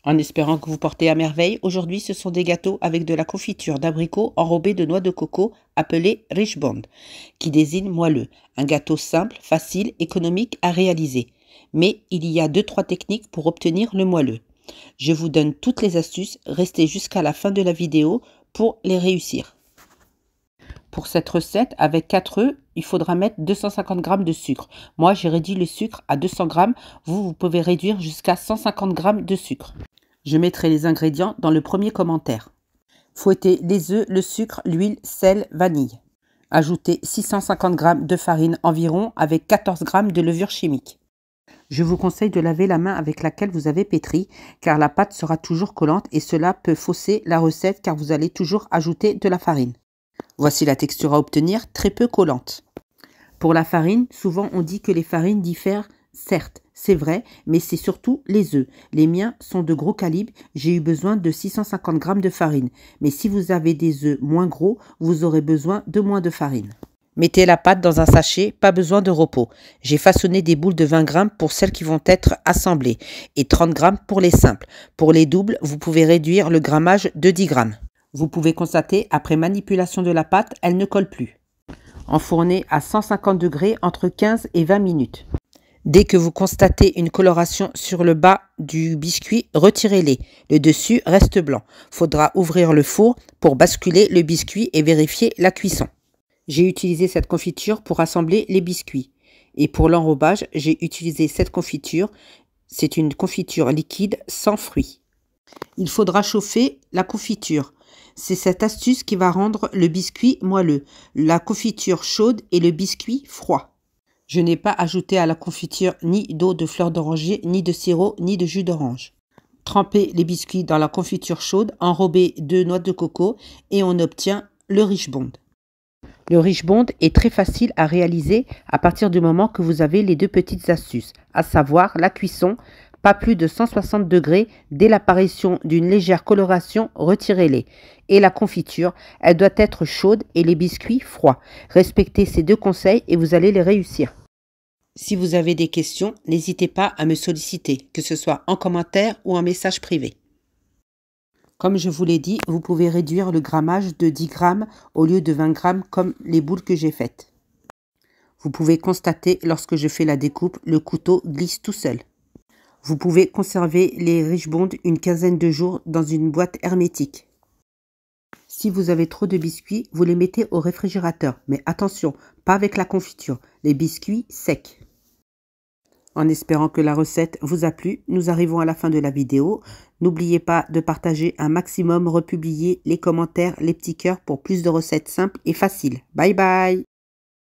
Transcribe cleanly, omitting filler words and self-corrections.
En espérant que vous portez à merveille, aujourd'hui ce sont des gâteaux avec de la confiture d'abricot enrobée de noix de coco appelée Richbond, qui désigne moelleux. Un gâteau simple, facile, économique à réaliser. Mais il y a 2-3 techniques pour obtenir le moelleux. Je vous donne toutes les astuces, restez jusqu'à la fin de la vidéo pour les réussir. Pour cette recette, avec 4 œufs, il faudra mettre 250 g de sucre. Moi, j'ai réduit le sucre à 200 g. Vous pouvez réduire jusqu'à 150 g de sucre. Je mettrai les ingrédients dans le premier commentaire. Fouettez les œufs, le sucre, l'huile, sel, vanille. Ajoutez 650 g de farine environ avec 14 g de levure chimique. Je vous conseille de laver la main avec laquelle vous avez pétri car la pâte sera toujours collante et cela peut fausser la recette car vous allez toujours ajouter de la farine. Voici la texture à obtenir, très peu collante. Pour la farine, souvent on dit que les farines diffèrent, certes, c'est vrai, mais c'est surtout les œufs. Les miens sont de gros calibre, j'ai eu besoin de 650 g de farine. Mais si vous avez des œufs moins gros, vous aurez besoin de moins de farine. Mettez la pâte dans un sachet, pas besoin de repos. J'ai façonné des boules de 20 g pour celles qui vont être assemblées et 30 g pour les simples. Pour les doubles, vous pouvez réduire le grammage de 10 g. Vous pouvez constater, après manipulation de la pâte, elle ne colle plus. Enfournez à 150 degrés entre 15 et 20 minutes. Dès que vous constatez une coloration sur le bas du biscuit, retirez-les. Le dessus reste blanc. Faudra ouvrir le four pour basculer le biscuit et vérifier la cuisson. J'ai utilisé cette confiture pour assembler les biscuits. Et pour l'enrobage, j'ai utilisé cette confiture. C'est une confiture liquide sans fruits. Il faudra chauffer la confiture. C'est cette astuce qui va rendre le biscuit moelleux. La confiture chaude et le biscuit froid. Je n'ai pas ajouté à la confiture ni d'eau de fleur d'oranger, ni de sirop, ni de jus d'orange. Trempez les biscuits dans la confiture chaude, enrobez de noix de coco et on obtient le Richbond. Le Richbond est très facile à réaliser à partir du moment que vous avez les 2 petites astuces, à savoir la cuisson, pas plus de 160 degrés, dès l'apparition d'une légère coloration, retirez-les. Et la confiture, elle doit être chaude et les biscuits froids. Respectez ces 2 conseils et vous allez les réussir. Si vous avez des questions, n'hésitez pas à me solliciter, que ce soit en commentaire ou en message privé. Comme je vous l'ai dit, vous pouvez réduire le grammage de 10 g au lieu de 20 g comme les boules que j'ai faites. Vous pouvez constater, lorsque je fais la découpe, le couteau glisse tout seul. Vous pouvez conserver les Richbond une quinzaine de jours dans une boîte hermétique. Si vous avez trop de biscuits, vous les mettez au réfrigérateur. Mais attention, pas avec la confiture, les biscuits secs. En espérant que la recette vous a plu, nous arrivons à la fin de la vidéo. N'oubliez pas de partager un maximum, republier les commentaires, les petits cœurs pour plus de recettes simples et faciles. Bye bye!